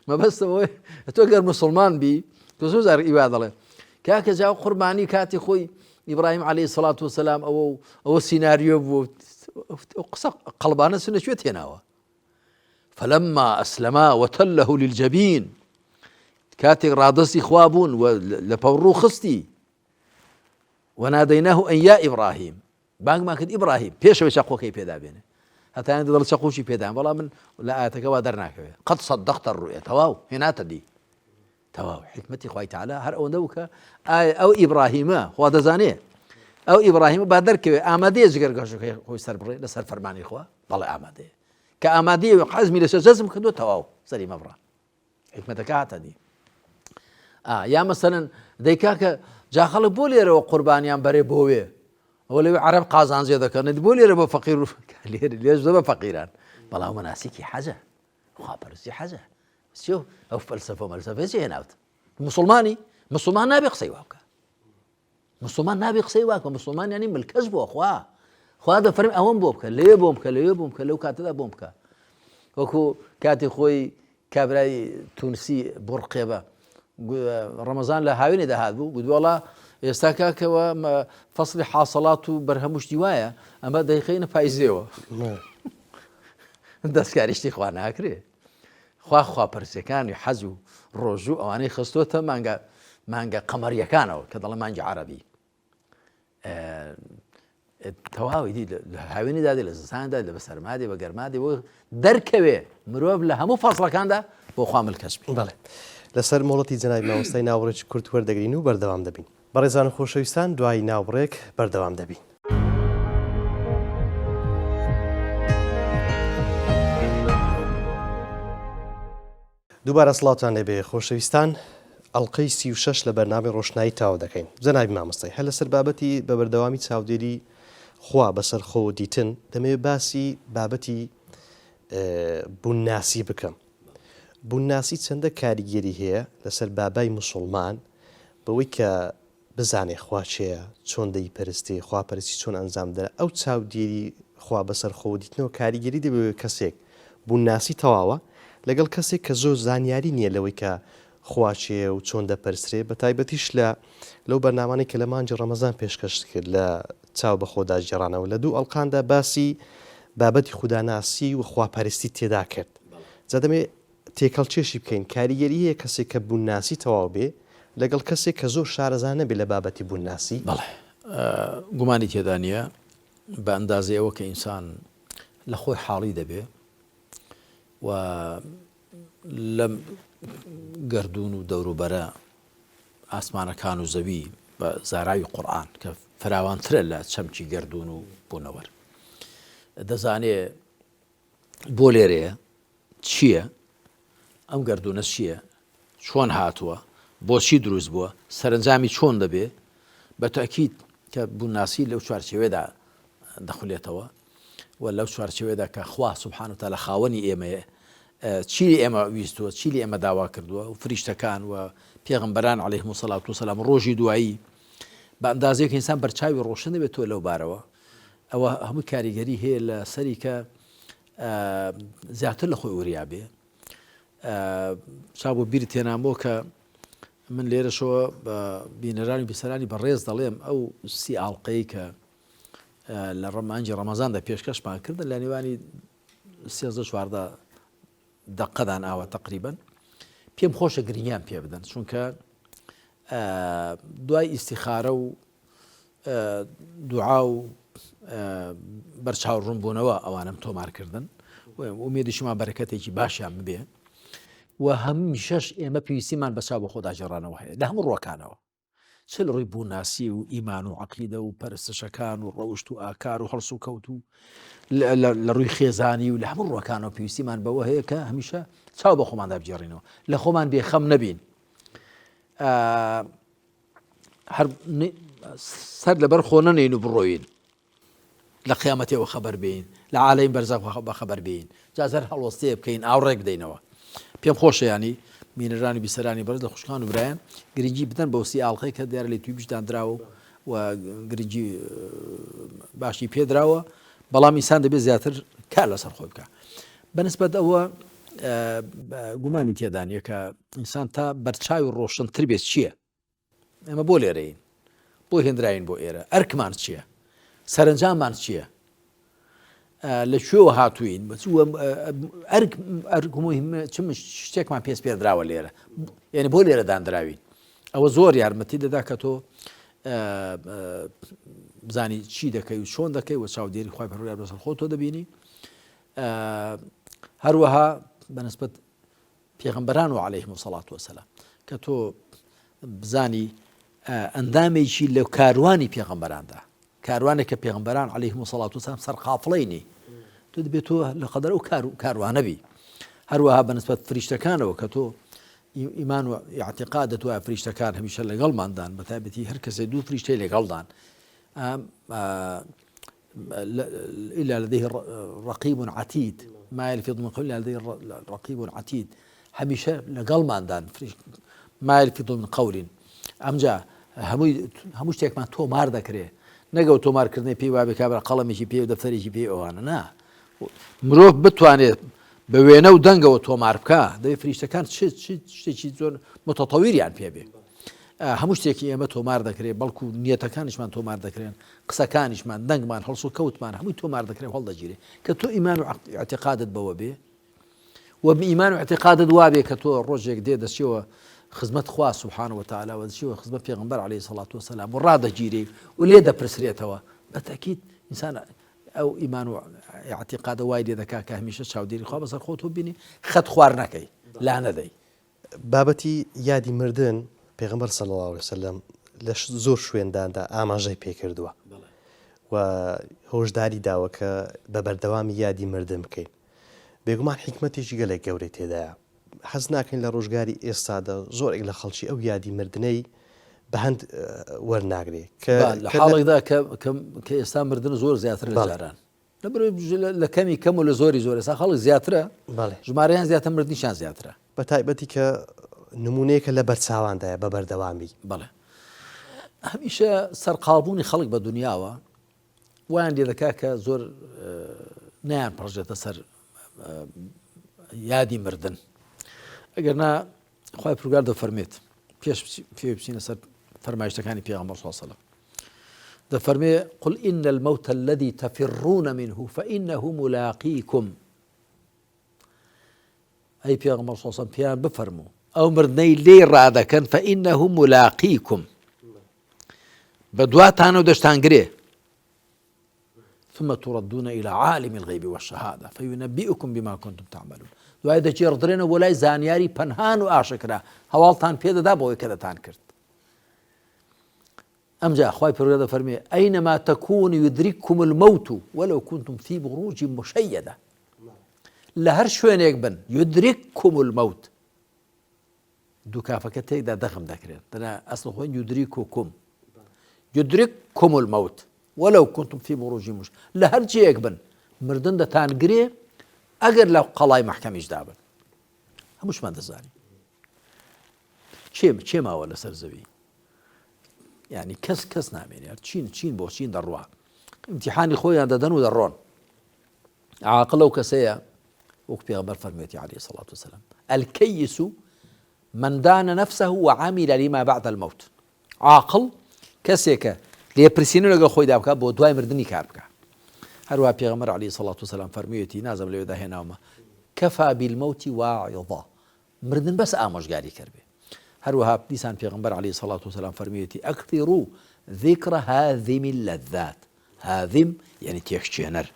ما بس هو توقر مسلمان بي تو زار عباد الله كاك جاو قرباني كاتي خوي ابراهيم عليه الصلاه والسلام او سيناريو قلبانا سنة شوية هنا فلما أسلما وتله للجبين كاتي رادسي خوابون ولبورو خستي وناديناه أن يا إبراهيم بانك ما كنت إبراهيم بيش وشاقو كي بيدا بينه حتى أنا دل شاقو شي بيدا والله من لا آتك وادرناك قد صدقت الرؤيا تواو هنا تدي تواو حكمتي خوي تعالى هر أو نوك أو إبراهيم هو دزانيه أو إبراهيم بادرك آمادية زجر قاشو خوي سربري لسر فرماني إخوة والله آمادية كآمادية وحزمي لسجزم كدو تواو سليم أبرا حكمتك هاتدي يا مثلا ديكاك جا خلق بولي رو قربانيان بري بوي ولا عرب قازان زيادة كان بولي رو فقير ليش ذو فقيران والله مناسكي حاجة خابر زي حاجة شوف أو فلسفة شيء هنا مسلماني مسلمان نابێ قسەی وا بکە، مسلمان نابێ قسەی وا بکە، مسلمان یعنی ملکەش بۆ خوا دەفەرمێ ئەوەم بۆ بکە، لێ بۆم بکە، لێ بۆم بکە، لەو کاتەدا بۆم بکە. وەکو کاتی خۆی کابرای تونسی بڕقێبە ڕەمەزان لە هاوێنێ داهات بوو، گوت وەڵا ئێستا کاکەوە فەسڵی حاصڵات و بەرهەموشتی وایە ئەمە دەیخینە پاییزێەوە دەستکاریشتی خوا ناکرێ. خواپەرسیەکانی حەز و ڕۆژوو ئەوانەی خستۆتە مانگە قەمەریەکانەوە کە دەڵێ مانگی عەرەبی تەواوی دی لە هاوێنی دادێ لە زستاندا لە بەسەرمادێ بە گەرمادێ بۆ دەرکەوێ مرۆڤ لە هەموو فەسڵەکاندا بۆ خوا ملکەش بێ. بەڵێ لەسەر مۆڵەتی جەنابی مامۆستای ناوڕێکی کورد وەردەگرین و بەردەوام دەبین. بەڕێزان و خۆشەویستان دوای ناوڕێک بەردەوام دەبین. دووبارە سڵاتان لێبێ خۆشەویستان، ئەڵلقەی 36 لە بەرنامەی ڕۆشنایی تاوا دەکەین. جەنابی مامۆستای هەر لەسەر بابەتی بە بەردەوامی چاودێری خوا بەسەر خۆ دیتن دەمەوێت باسی بابەتی بوونناسی بکەم. بوونناسی چەندە کاریگەری هەیە لەسەر بابای موسڵمان بەوەی کە بزانێ خوا چێە، چۆن دەیپەرستی، خواپەرستی چۆن ئەنجام دەرە. ئەو چاودێری خوا بەسەر خۆ دیتنەوە کاریگەری دەبێت کەسێک بوونناسی تەواوە لەگەڵ کەسێک کە زۆر زانیاری نییە لەوەی کە خوا چێە و چۆن دەپەرسرێ، بە تایبەتیش لەو بەرنامانەی کە لە مانجی ڕەمەزان پێشکەش کرد لە چاو بە خۆدا جێڕانەوە لە دوو ئەڵقاندا باسی بابەتی خوداناسی و خواپەرستی تێدا کرد. جا دەمێ تێکەڵچێشی بکەین کاریگەری هەیە کەسێک کە بوونناسی تەواو بێ لەگەڵ کەسێک کە زۆر شارەزان نەبێ لە بابەتی بوونناسی. بەڵێ گومانی تێدا نییە بە ئەندازەیەوە کە ئینسان لە خۆی حاڵی دەبێ و لەم گردون و دەوروبەرە ئاسمانەکان و زەوی بە زاراوی قورئان کە فراوانترە لە چەمکی گردون و بوونەوەر دەزانێ بۆ لێرەیە چییە، ئەم گردونە چییە، چۆن هاتووە، بۆچی دروست بووە، سەرنجامی چۆن دەبێ. بە تاکید کە بوونناسی لەو چوارچێوێدا دەخولێتەوە و لەو چوارچێوێدا کە خوا سوبحانە و تەعالا خاوەنی ئێمەیە، چی ئێمە ویستووە، چی ئێمە داوا کردووە و فریشتەکان و پێغەمبەران عەلەیهیمو سەڵات وسەلام ڕۆژی دوایی بە ئەندازەیەک ئینسان بەرچاوی ڕۆشن دەبێت تۆ لەو بارەوە. ئەوە هەموو کاریگەری هەیە لە سەری کە زیاتر لە خۆی وریابێ. چا بۆ بیری تێنامۆ کە من لێرەشەوە بە بینەرانی بیسەرانی بەڕێز دەڵێم ئەو سی ئاڵلقەی کە لە مانجی ڕەمەزاندا پێشکەشمان کردن لە نێوانی 13-14 دقەدان ئاوە تقریبا پێم خۆشە گرنگیان پێ بدەن، چونکە دوای ئیستیخارە و دوعا و بەرچاو ڕوونبوونەوە ئەوانم تۆمارکردن ومێدیشمان بەرەکەتێکی باشیان ببێ و هەمیشەش ئێمە پێویستیمان بەچاو بە خۆدا جێڕانەوە هەیە لە هەموو ڕۆکانەوە، چ لە ڕووی بوونناسی و ئیمان و عەقیدە و پەرستشەکان و ڕەوشت و ئاکار و هەڵس و کەوت و لە ڕووی خێزانی و لە هەموو ڕۆکانەوە پێویستیمان بەوە هەیە کە هەمیشە چاو بە خۆماندا بجێڕینەوە، لە خۆمان بێخەم نەبین، هەر سەر لەبەر خۆ نەنێین و بڕۆین، لە قیامەتەوە خەبەر بین، لە عالەمی بەرزەخ بەخەبەر بین، جازەر هەڵوەستەیە بکەین ئاوڕێک بدەینەوە. پێم خۆشە ینی مینەرانی بیسەرانی بەرز لە خوشکان و برایان گرنگی بدەن بە وسی ئاڵلقەی کە دیارە لێ توی بشداندراوە و گرنگی باشی پێدراوە، بەڵام ئینسان دەبێت زیاتر کار لەسەر خۆی بکە. بەنسبەت ئەوە گومانی تێدانە کە ئینسان تا بەرچاوی ڕۆشنتر بێت چییە؟ ئێمە بۆ لێرەین، بۆ هێنراین بۆ ئێرە، ئەرکمان چییە؟ سەرنجاممان چییە؟ لە کوێوە هاتووین؟ ئەرک چ شتێکمان پێست پێدراوە لێرە، یعنی بۆ لێرە دانراوین. ئەوە زۆر یارمەتی دەدا کە تۆ بزانی چی دەکەی و چۆن دەکەی و چاودێری خوای پەروەردگار بەسەر خۆ تۆ دەبینی. هەروەها بەنسبەت پێغەمبەران و عەلەیهیمو سەڵات وەسەلام کە تۆ بزانی ئەندامێکی لە کاروانی پێغەمبەراندا، کاروانێک کە پێغەمبەران عەلەیهیمو سەڵات وەسەلام سەرقافڵەینی، تۆ دەبێت تۆ لە قەدەر ئەو کاروانەبی. هەروەها بەنسبەت فریشتەکانەوە کە تۆ ئیمان و ئیعتیقادت وایە فریشتەکان هەمیشە لەگەڵماندان، بە تایبەتی هەر کەسێ دوو فریشتەی لەگەڵدان، إلا لديه رقيب عتيد ما يلفظ من قول إلا لديه رقيب عتيد، هەمیشە لەگەڵماندان ما يلفظ من قول ئەمجا هەموو شتێکمان تۆمار دەکرێت نەگەوت تۆمارکردنی پێی وابێ کابرا قەڵەمێکی پێ و دەفتەرێکی پێ ئەوانە نا مرۆڤ بتوانێت بە وێنە و دەنگەوە تۆمار بکە دەبێت فریشتەکان شتێکی زۆر متەتەویریان پێبێ هەموو شتێکی ئێمە تۆمار دەکرێت بەڵکو نیەتەکانیشمان تۆمار دەکرێن قسەکانیشمان دەنگمان هەڵس و کەوتمان هەمووی تۆمار دەکرێت هەڵدەگیرێت کە تۆ ئیمان و اعتقادت بەوە بێ و بإيمان واعتقاد وابي كتو روجك دي دسيو خدمت خوا سبحانه وتعالى ودسيو خدمت پیغمبر عليه الصلاة والسلام وراده جيري وليه ده برسريتوا بالتأكيد إنسان أو إيمان واعتقاد وايد ذكاء كهميشة شاوديري خوا بس خوتو بيني خد خوار نكي لا ندي بابەتی یادی مردن پێغەمبەر صلی الله عليه وسلم لە زۆر شوێنداندا ئاماژەی پێ کردووە و هۆشداری داوە کە بە بەردەوامی یادی مردن بکەین بێگومان حکمەتێکی گەلێک گەورەی تێدایە حەز ناکەین لە ڕۆژگاری ئێستادا زۆرێک لە خەڵکی ئەو یادی مردنەی بە هەند وەرناگرێ لە حاڵێکدا کە ئێستا مردن زۆر زیاتر لە جاران لە کەمی کەم و لە زۆری زۆر ئێستا خەڵک زیاترە ژمارەیان زیاتر مردنیشان زیاترە بە تایبەتی کە نمونەیەکە لە بەرچاواندایە بە بەردەوامی بەڵێ هەمیشە سەرقاڵبوونی خەڵک بە دنیاوە وایان لێ دەکا کە زۆر نیان پڕژێتە سەر یادی مردن ئەگەر نا خوای پروردگار دەفەرمێت پێش پێ بچینە سەر فەرمایشتەکانی پێغەمبەر صلی الله علیه وسلم دەفەرمێ قل إن الموت الذي تفرون منه فإنه ملاقيكم أي پێغەمبەر صلی الله علیه وسلم پێیان بفەرموو ئەو مردنەی لێی ڕادەکەن فإنه ملاقيكم بە دواتانە و دەشتانگرێ ثم تردون إلى عالم الغيب والشهادة فينبئكم بما كنتم تعملون دوای دەچێڕدرێنە بۆ لای زانیاری پەنهان و ئاشکرا هەواڵتان پێدەدا بۆ ئەوەی کە دەتان کرد ئەمجا خوای پەروەردگار دەفەرمێ أينما تكونوا يدرككم الموت ولو كنتم في بروج مشيدة لە هەر شوێنێک بن يدرككم الموت دوو کافەکە تێکدا دەغم دەکرێن دەنا ئەسڵ خۆی يدرككم الموت ولو كنتم في بروج مشيدة لە هەر جێیەک بن مردن دەتانگرێ ئەگەر لە قەڵای مەحکەمیشدا بن هەمووشمان دەزانین چێ ماوە لەسەر زەوی یعنی کەس نامێنێت چین بۆ چین دەڕوا امتحانی خۆیان دەدەن و دەڕۆن عاقڵ ئەو کەسەیە وەکو پێغەمبەر فەرمێتی عليه الصلاة والسلام الكيس من دان نفسه وعمل لما بعد الموت عاقڵ کەسێکە لێپرسینە لەگەڵ خۆیدا بکات بۆ دوای مردنی کار بکات هەروە پێغەمبەر عليه الصلاة والسلام فەرموویەتی نازەم لەوێدا هێناومە كفى بالموت واعظا مردن بەس ئامۆژگاری کردبێ هەروەها دیسان پێغەمبەر عليه الصلاة والسلام فەرموویەتی أكثروا ذكر هاذم اللذات هاذم يعني تێکچێنەر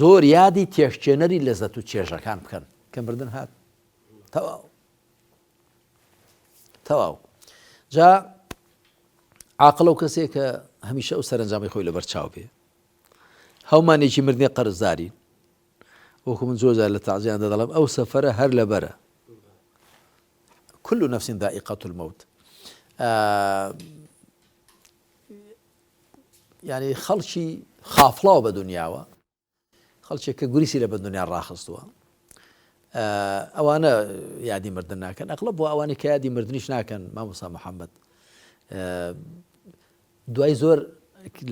زۆر یادی تێکچێنەری لەزەت و چێژەکان بکەن کە مردن هات تەواو جا عاقڵ ئەو کەسێک کە هەمیشە ئەو سەرنجامی خۆی لەبەر چاو بێ هەومانێکی مردنی قەرزداری وەکو من زۆر جار لە تەعزیەیاندا دەڵێم ئەو سەفەرە هەر لەبەرە كل نفس ذائقة الموت يعني خەڵکی خافڵاوە بە دنیاوە خەڵکێک کە گوریسی لە بە دنیا ڕاخستووە ئەوانە یادی مردن ناکەن ئەغڵب بۆ ئەوانەی کە یادی مردنیش ناکەن مامۆستا محەممەد دوای زۆر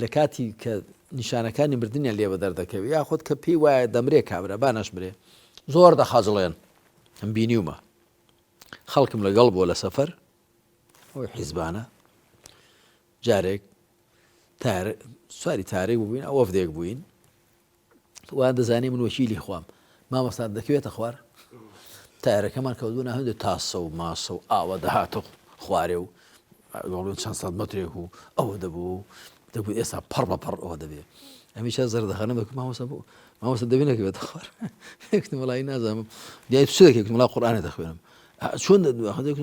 لە کاتی کە نیشانەکانی مردنیان لێ بە دەردەکەوی یاخۆت کە پێی وایە دەمرێ کابرا با نەشمرێ زۆر دەخەجڵێن ئەم بینیومە خەڵکم لەگەڵ بۆ لە سەفەر ئەوی حیزبانە جارێک سواری تارێک بووین ئەو وەفدێک بووین وان دەزانێ من وەکیلی خوام مامۆستا دەکەوێتە خوار تایرەکەمان کەوتبووە هەندێک تاسە و ماسە و ئاوە دەهاتە خوارێ و چەند سەد مەترێک و ئەوە دەبوو ئێستا پڕ بە پڕ ئەوە دەبێت هەمیشە زەردەخەنە بە مامۆستا دەبێت نەکەوێتە خوار وڵی نازانم دیای چ دەکەیت وڵا قورئانێ دەخوێنم چۆن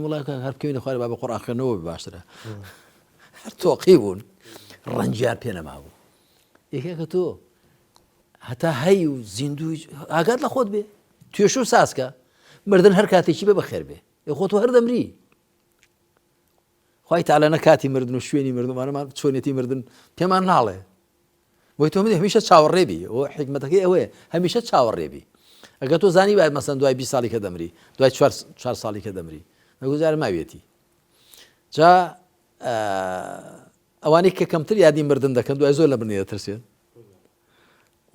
وڵای هەر بکەوێنە خوارێ با بە قورئان خوێندنەوە باشترە هەر تۆقی بوون ڕەنجیان پێ نەمابوو یەکێکە تۆ هەتا هەی و زیندوی ئاگات لە خۆت بێ توێش و ساسکە مردن هەر کاتێکی بێ بەخێر بێ خۆت هەر دەمری خوای تەعالا نە کاتی مردن و شوێنی مردنمانەمان چۆنێتی مردن پێمان ناڵێ بۆی تۆ هەمیشە چاوەڕێبی ئەوە حکمەتەکەی ئەوەیە هەمیشە چاوەڕێبی ئەگەر تۆ زانی باید مەسەن دوای 20 ساڵی کە دەمری دوای 4 ساڵی کە دەمری نەگوزارە ماوێتی جا ئەوانەی کە کەمتر یادی مردن دەکەن دوای زۆر لە برنی دەترسێن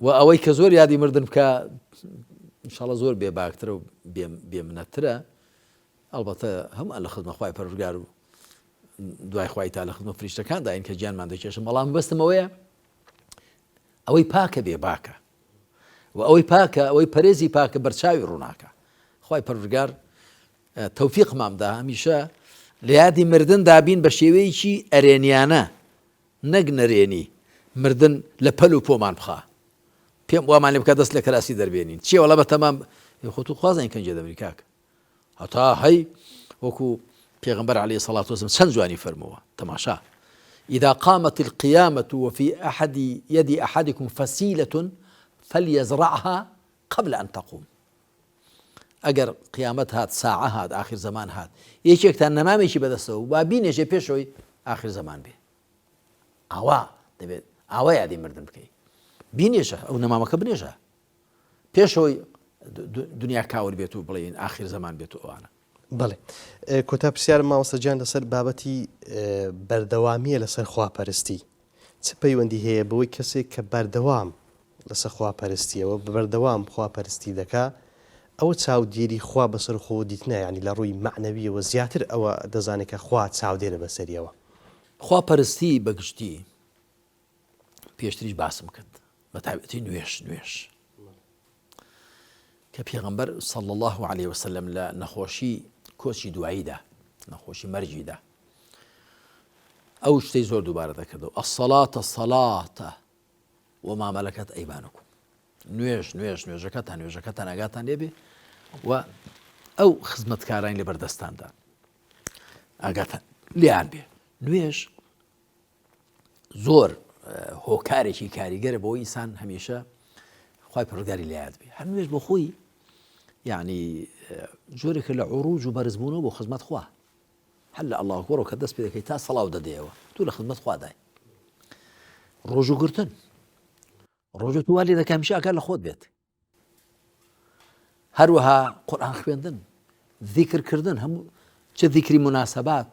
و ئەوەی کە زۆر یادی مردن بکە ئینشاڵڵا زۆر بێباکترە و بێمنەترە ئەڵبەتە هەموو لە خزمە خوای پەروەردگار و دوای خوای تا لە خزمە فریشتەکاندا ئین کە گیانمان دەکێشن بەڵام بەستم ئەوەیە ئەوەی پاکە بێباکە و ئەوەی پاکە ئەوەی پەرێزی پاکە بەرچاوی ڕووناکە خوای پەروەردگار تەوفیقمامدا هەمیشە لە یادی مردن دابین بە شێوەیەکی ئەرێنیانە نەک نەرێنی مردن لە پەل و پۆمان بخا پێم وامان لێ بکە دەست لە کراسی دەربێنین چیەوەڵە بە تەمام خۆت و خوازان کەنجێ دەمریکاکە هەتا هەی وەکو پێغمبەر عەلەیهی سەڵات وسلام چەند جوانی فەرمووە تەماشا إذا قامت القيامة وفي يد أحدكم فسيلة فليزرعها قبل أن تقوم ئەگەر قیامەت هات ساعە هات آخر زمان هات یەکێکتان نەمامێکی بەدەستەوە با بینێژێ پێشەوەی آخر زمان بێ ئاوا دەبێت ئاوا یادی مردن بکەیت بینێژە ئەو نەمامەکە بنێژە پێشەوەی دنیا کاور بێت و بڵێن آخر زمان بێت و ئەوانە بەڵێ کۆتا پرسیارم مامۆستاجان لەسەر بابەتی بەردەوامیە لەسەر خواپەرستی چ پەیوەندی هەیە بەوەی کەسێک کە بەردەوام لەسەر خواپەرستیەوە بەردەوام خواپەرستی دەکا ئەوە چاودێری خوا بەسەر خۆ دیتنە ینی لە ڕووی معنەویەوە زیاتر ئەوە دەزانێت کە خوا چاودێرە بەسەریەوە خواپەرستی بەگشتی پێشتریش باسم کرد بە تایبەتی نوێش کە پێغەمبەر صلی الله عليه وسلم لە نەخۆشی کۆچی دواییدا نەخۆشی مەرجیدا ئەو شتەی زۆر دووبارە دەکردەوە الصلاة وما ملكت أيمانكم نوێژەکەتان ئاگاتان لێبێ و ئەو خزمەتکارانی لە بەردەستاندا ئاگاتان لیان بێ نوێژ زۆر هۆکارێکی کاریگەرە بۆ ئینسان هەمیشە خوای پەروەردگاری لە یاد بێ هەر نوێژ بۆ خۆی یعنی جۆرێکە لە عروج و بەرزبوونەوە بۆ خزمەت خوا هەر لە ئەڵڵاهو ئەکبەرەوە کە دەست پێ دەکەیت تا سەڵاو دەدەیەوە تو لە خزمەت خوا دای ڕۆژوگرتن ڕۆژە تو وا لێ دەکا هەمیشە ئاگار لە خۆت بێت هەروەها قورئان خوێندن ذیکرکردن هەموو چه ذیکری مناسەبات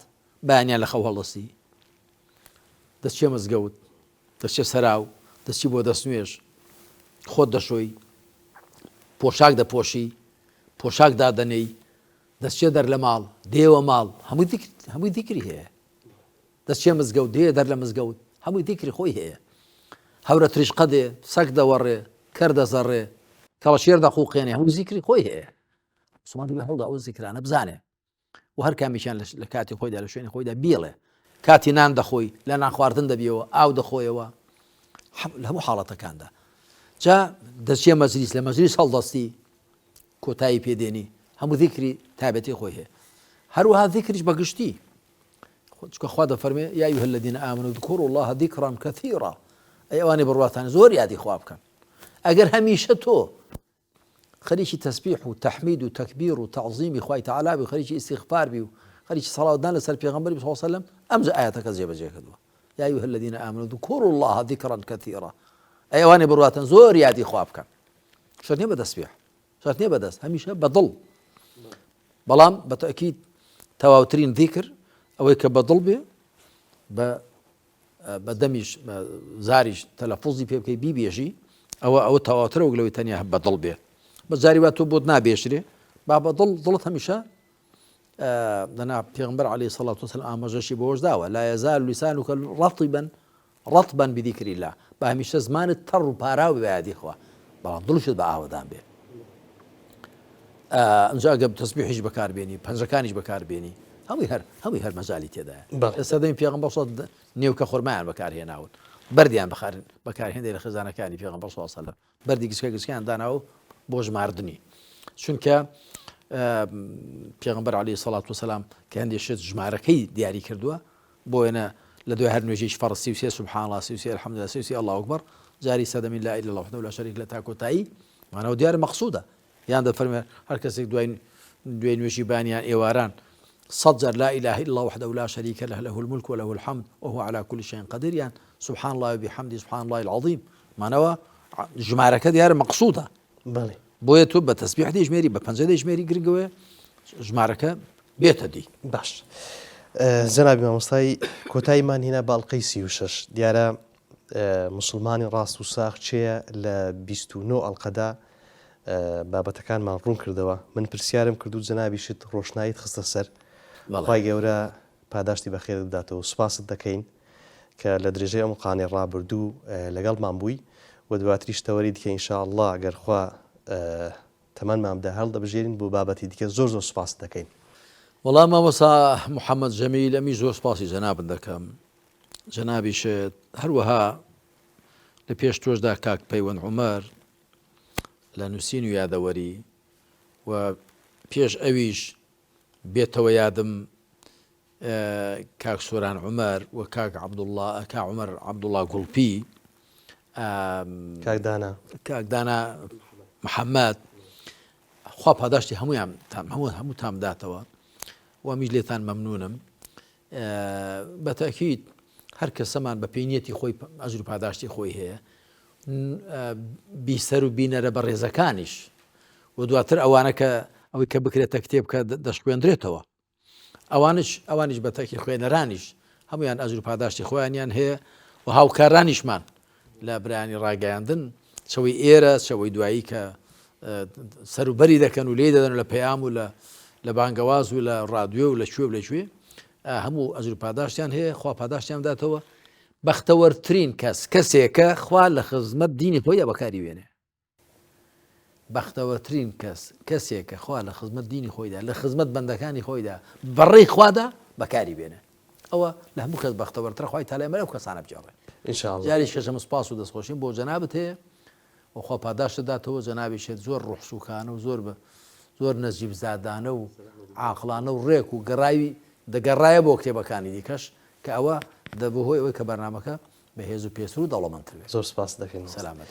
بەیانیان لە خەو هەڵدەستی دەستچێ مزگەوت دەستچێ سەراو دەستی بۆ دەستنوێژ خۆت دەشۆی پۆشاک دەپۆشی پۆشاک دادەنەی دەستچێ دەر لە ماڵ دێوە ماڵ هەمووی دیکری هەیە دەستچێ مزگەوت دێ دەر لە مزگەوت هەمووی دیکری خۆی هەیە هەورە تریشقە دێ سەگ دەوەڕێ کەر دەزەڕێ کەڵەشێر دەقوقێنێ هەموو زیکری خۆی هەیە مسلمانی بە هەوڵدا ئەو زیکرانە بزانێ و هەر کامیشیان لە کاتی خۆیدا لە شوێنی خۆیدا بیڵێ کاتی نان دەخۆی لە نان خواردن دەبیەوە ئاو دەخۆیەوە لە هەموو حاڵەتەکاندا جا دەچێ مەجلیس لە مەجلیس هەڵدەستی کۆتایی پێدێنی هەموو ذیکری تایبەتی خۆی هەیە هەروەها ذیکریش بەگشتی چونکە خوا دەفەرمێ یا ئەیها الذین آمنوا اذکروا الله ذکرا کەثیرا ئەی ئەوانەی بڕواتان زۆر یادی خوا بکەن ئەگەر هەمیشە تۆ خەریکی تەسبیح و تەحمید و تەکبیر و تەعظیمی خوای تەعالا بی و خەریکی ئیستیغفار بی و خەریکی سەڵاوتدان لەسەر پێغەمبەری صلی الله علیه وسلم ئەم ئاەتەکە جێبەجێ کردووە یا ئەیها الذین آمنوا اذکروا الله ذکرا کەثیرا ئەی ئەوانەی بڕواتان زۆر یادی خوا بکەن شەرت نییە بە تەسبیح شەرت نییە بەدەست هەمیشە بەدڵ بەڵام بە تەئکید تەواوترین ذیکر ئەوەی کە بەدڵ بێ بە دەمیش زاریش تەلەفوزی پێ بکەی بیبێژی ئەوە تەواوترە وەک لەوەی تەنیا بەدڵ بێ بە زاری وا تۆ بۆت نابێژرێ با بەدڵ دڵت هەمیشە دەنا پێغەمبەر عەلەیهی سەڵات وسەلام ئاماژەشی بۆش داوە لا یەزال لیسانک رەطبا بذیکر الله با هەمیشە زمانت تەڕ و پاراو بە یادی خوا بەڵام دڵشت بە ئاوەدان بێ ئەنجا ئەگە تەسبیحیش بەکاربێنی پەنجەکانیش بەکاربێنی هەمووی هەر مەجالی تێدایە ئێستا دەین پێغەمبەر نێوکە خۆرمایان بەکارهێناون بەردیان بەکارهێنێ لە خێزانەکانی پێغەمبەر صلی الله علیه وسلم بەردی گچکیان داناوە بۆ ژماردنی چونکە پێغەمبەر عەلەیهی سەڵات وسەلام کە هەندێک شت ژمارەکەی دیاری کردووە بۆ وێنە لە دوای هەر نوێژێکی فەرض 33 سبحان الله 33 الحەمدولله 33 الله ئەکبەر جاری سەدەمین لا ئیلا الله وحده لا شەریک له تا کۆتایی مانەوە دیارە مەقسوودە یان دەفەرمێ هەر کەسێک دوای نوێژی بانیان ئێواران 100 جار لا إله إلا الله وحده لا شريك له له الملك وله الحمد وهو على كل شيء قدير يعني سبحان الله وبحمده سبحان الله العظيم معناها ژمارەکە دیارە مەقسوودە بەڵێ بۆیە تۆ بە تەسبیح دەیژمێری بە پەنجە دەیژمێری گرنگەوەی ژمارەکە بێتە دی باش جەنابی مامۆستای کۆتاییمان هێنا باڵقەی 36 دیارە مسلمانی ڕاست و ساخ چێە لە 29 ئەڵقەدا بابەتەکانمان ڕوون کردەوە من پرسیارم کردو جەنابیشت ڕۆشناییت خستە سەر خی گەورە پاداشتی بەخێر بداتەوە سوپاست دەکەین کە لە درێژەی ئەم قانێ ڕابردوو لەگەڵمان بووی و دواتری شتەوەری دیکە ئینشاءالله گەرخوا تەمەنمان بدە هەڵ دەبژێرین بۆ بابەتی دیکە زۆر سوپاس دەکەین. وەڵام مامۆستا محەممەد جەمیل ئەمی زۆر سپاسی جەنابن دەکەم جەنابیشت هەروەها لە پێش تۆشدا کاک پەیوەند عومەر لە نووسین و یادەوەری و پێش ئەویش بێتەوە یادم کاک سۆران عومەر و کاک عەبدوڵڵا کا عومەر عەبدوڵڵا گوڵپی کاک دانا محەممەد خوا پاداشتی هەموو تام داتەوە وامیش لێتان مەمنونم بە تاکید هەر کەسەمان بە پێینەتی خۆی ئەجر و پاداشتی خۆی هەیە بیسەر و بینەرە بە ڕێزەکانیش و دواتر ئەوانە کە ئەوەی کە بکرێتە کتێبکە دەشکوێنرێتەوە ئەوانیش بە تاکی خوێنەرانیش هەمویان ئەجر و پاداشتی خۆیانیان هەیە و هاوکارانیشمان لە برایانی ڕاگەیاندن چەوەی ئێرە چەوەی دوایی کە سەروبەری دەکەن و لێ دەدەن لە پەیام و لە بانگەواز و لە ڕادیۆ و لە کوێ و لەکوێ هەموو ئەجر و پاداشتیان هەیە خوا پاداشتیان داتەوە بەختەوەرترین کەسێکە خوا لە خزمەت دینی خۆیدا بەکاری وێنێ بەختەوەرترین کەسێکە خوا لە خزمەت دینی خۆیدا لە خزمەت بەندەکانی خۆیدا بەڕێی خوادا بەکاری وێنێ ئەوە لە هەموو کەس بەختەوەرترە خوای تەعالی ئەو کەسانە بجێڕێ ئینشاءالله جاریش کەشەم سپاس و دەستخۆشین بۆ جەنابەت هەیە وخوا پاداشت داتەوە جەنابیشێت زۆر ڕوحسوکانە و زۆر نەجیب زادانە و عاقلانە و ڕێک و دەگەڕایە بۆ کتێبەکانی دیکەش کە ئەوە دەبهۆی ئەوەی کە بەرنامەکە بەهێز و پێسر و دەوڵەمەندتر بێت. زۆر سپاس دەکەین. سەلامەت.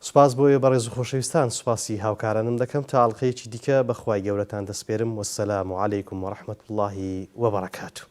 سپاس بۆیە بەڕێز و خۆشەویستان سوپاسی هاوکارانم دەکەم تا ئەڵقەیەکی دیکە بەخوای گەورەتان دەسپێرم وەسەلام عەلەیکم وەڕەحمەتوڵڵاهی وەبەڕەکاتوه.